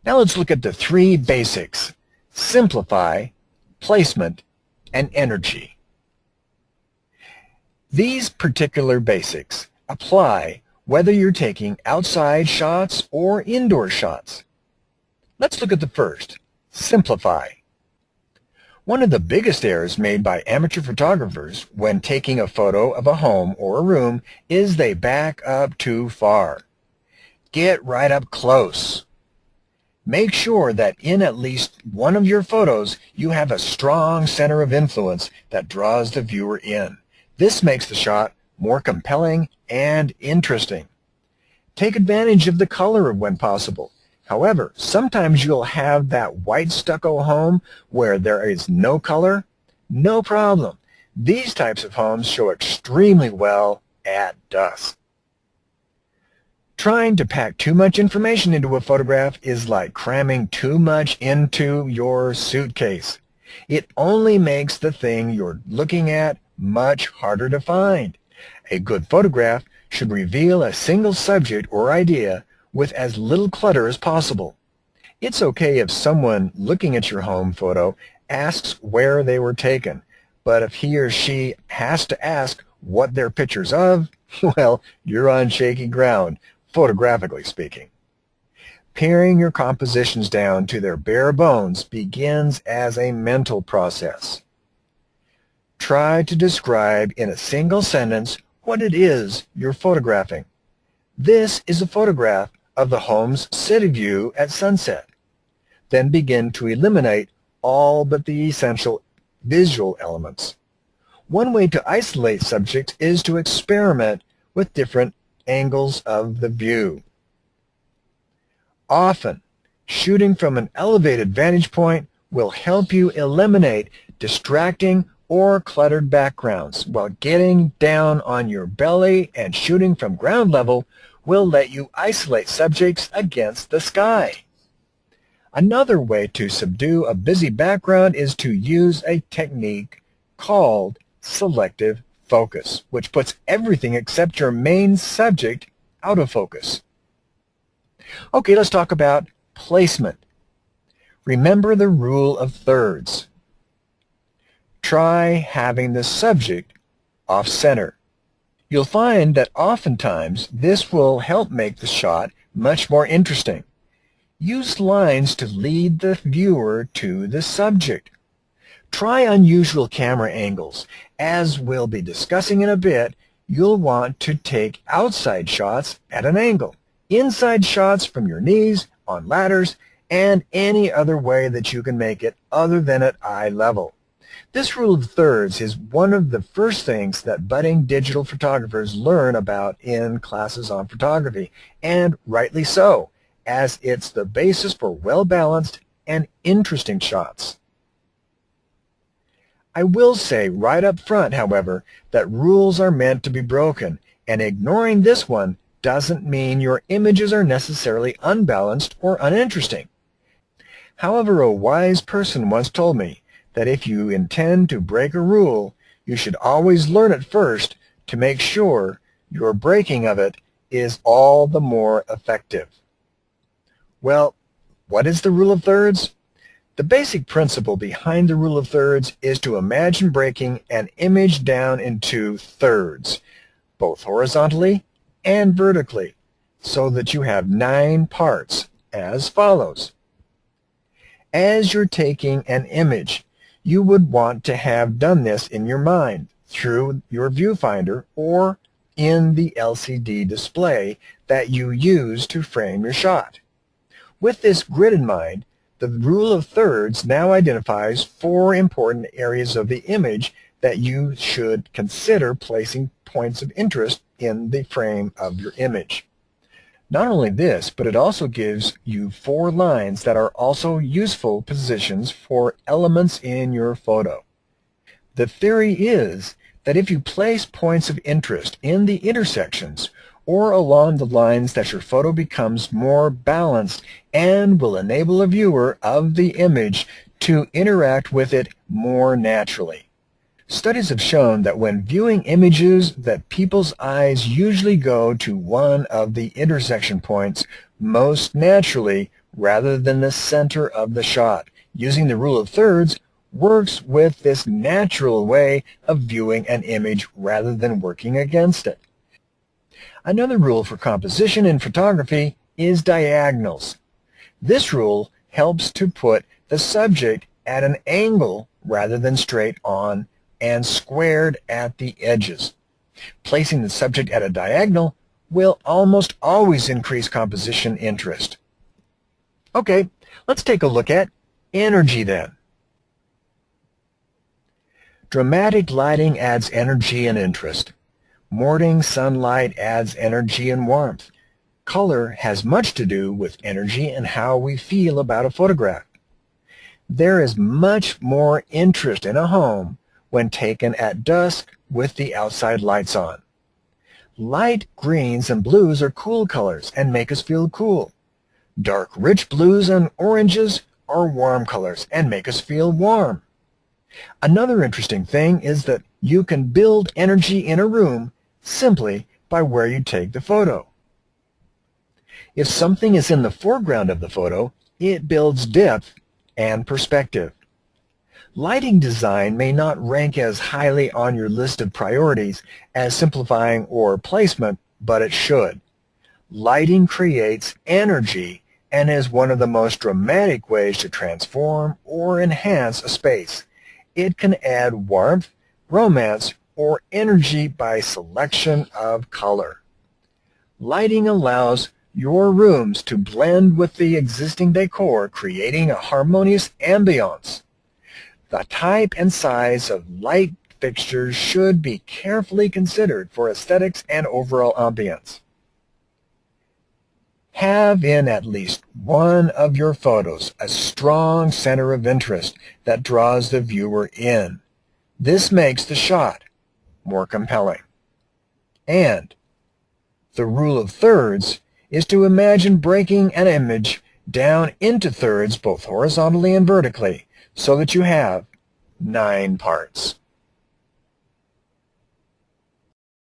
Now let's look at the three basics: simplify, placement, and energy. These particular basics apply whether you're taking outside shots or indoor shots. Let's look at the first: simplify. One of the biggest errors made by amateur photographers when taking a photo of a home or a room is they back up too far. Get right up close. Make sure that in at least one of your photos you have a strong center of influence that draws the viewer in. This makes the shot more compelling and interesting. Take advantage of the color when possible. However, sometimes you'll have that white stucco home where there is no color. No problem. These types of homes show extremely well at dusk. Trying to pack too much information into a photograph is like cramming too much into your suitcase. It only makes the thing you're looking at much harder to find. A good photograph should reveal a single subject or idea with as little clutter as possible. It's okay if someone looking at your home photo asks where they were taken, but if he or she has to ask what they're pictures of, well, you're on shaky ground, photographically speaking. Paring your compositions down to their bare bones begins as a mental process. Try to describe in a single sentence what it is you're photographing. This is a photograph of the home's city view at sunset. Then begin to eliminate all but the essential visual elements. One way to isolate subjects is to experiment with different angles of the view. Often, shooting from an elevated vantage point will help you eliminate distracting or cluttered backgrounds, while getting down on your belly and shooting from ground level will let you isolate subjects against the sky. Another way to subdue a busy background is to use a technique called selective focus, which puts everything except your main subject out of focus. Okay, let's talk about placement. Remember the rule of thirds. Try having the subject off-center. You'll find that oftentimes this will help make the shot much more interesting. Use lines to lead the viewer to the subject. Try unusual camera angles. As we'll be discussing in a bit, you'll want to take outside shots at an angle, inside shots from your knees, on ladders, and any other way that you can make it other than at eye level. This rule of thirds is one of the first things that budding digital photographers learn about in classes on photography, and rightly so, as it's the basis for well-balanced and interesting shots. I will say right up front, however, that rules are meant to be broken, and ignoring this one doesn't mean your images are necessarily unbalanced or uninteresting. However, a wise person once told me that if you intend to break a rule, you should always learn it first to make sure your breaking of it is all the more effective. Well, what is the rule of thirds? The basic principle behind the rule of thirds is to imagine breaking an image down into thirds, both horizontally and vertically, so that you have 9 parts, as follows. As you're taking an image, you would want to have done this in your mind through your viewfinder or in the LCD display that you use to frame your shot. With this grid in mind, the rule of thirds now identifies 4 important areas of the image that you should consider placing points of interest in the frame of your image. Not only this, but it also gives you 4 lines that are also useful positions for elements in your photo. The theory is that if you place points of interest in the intersections or along the lines, that your photo becomes more balanced and will enable a viewer of the image to interact with it more naturally. Studies have shown that when viewing images, that people's eyes usually go to one of the intersection points most naturally rather than the center of the shot. Using the rule of thirds works with this natural way of viewing an image rather than working against it. Another rule for composition in photography is diagonals. This rule helps to put the subject at an angle rather than straight on and squared at the edges. Placing the subject at a diagonal will almost always increase composition interest. Okay, let's take a look at energy then. Dramatic lighting adds energy and interest. Morning sunlight adds energy and warmth. Color has much to do with energy and how we feel about a photograph. There is much more interest in a home when taken at dusk with the outside lights on. Light greens and blues are cool colors and make us feel cool. Dark rich blues and oranges are warm colors and make us feel warm. Another interesting thing is that you can build energy in a room simply by where you take the photo. If something is in the foreground of the photo, it builds depth and perspective. Lighting design may not rank as highly on your list of priorities as simplifying or placement, but it should. Lighting creates energy and is one of the most dramatic ways to transform or enhance a space. It can add warmth, romance, or energy by selection of color. Lighting allows your rooms to blend with the existing decor, creating a harmonious ambiance. The type and size of light fixtures should be carefully considered for aesthetics and overall ambience. Have in at least one of your photos a strong center of interest that draws the viewer in. This makes the shot more compelling. And the rule of thirds is to imagine breaking an image down into thirds both horizontally and vertically so that you have 9 parts.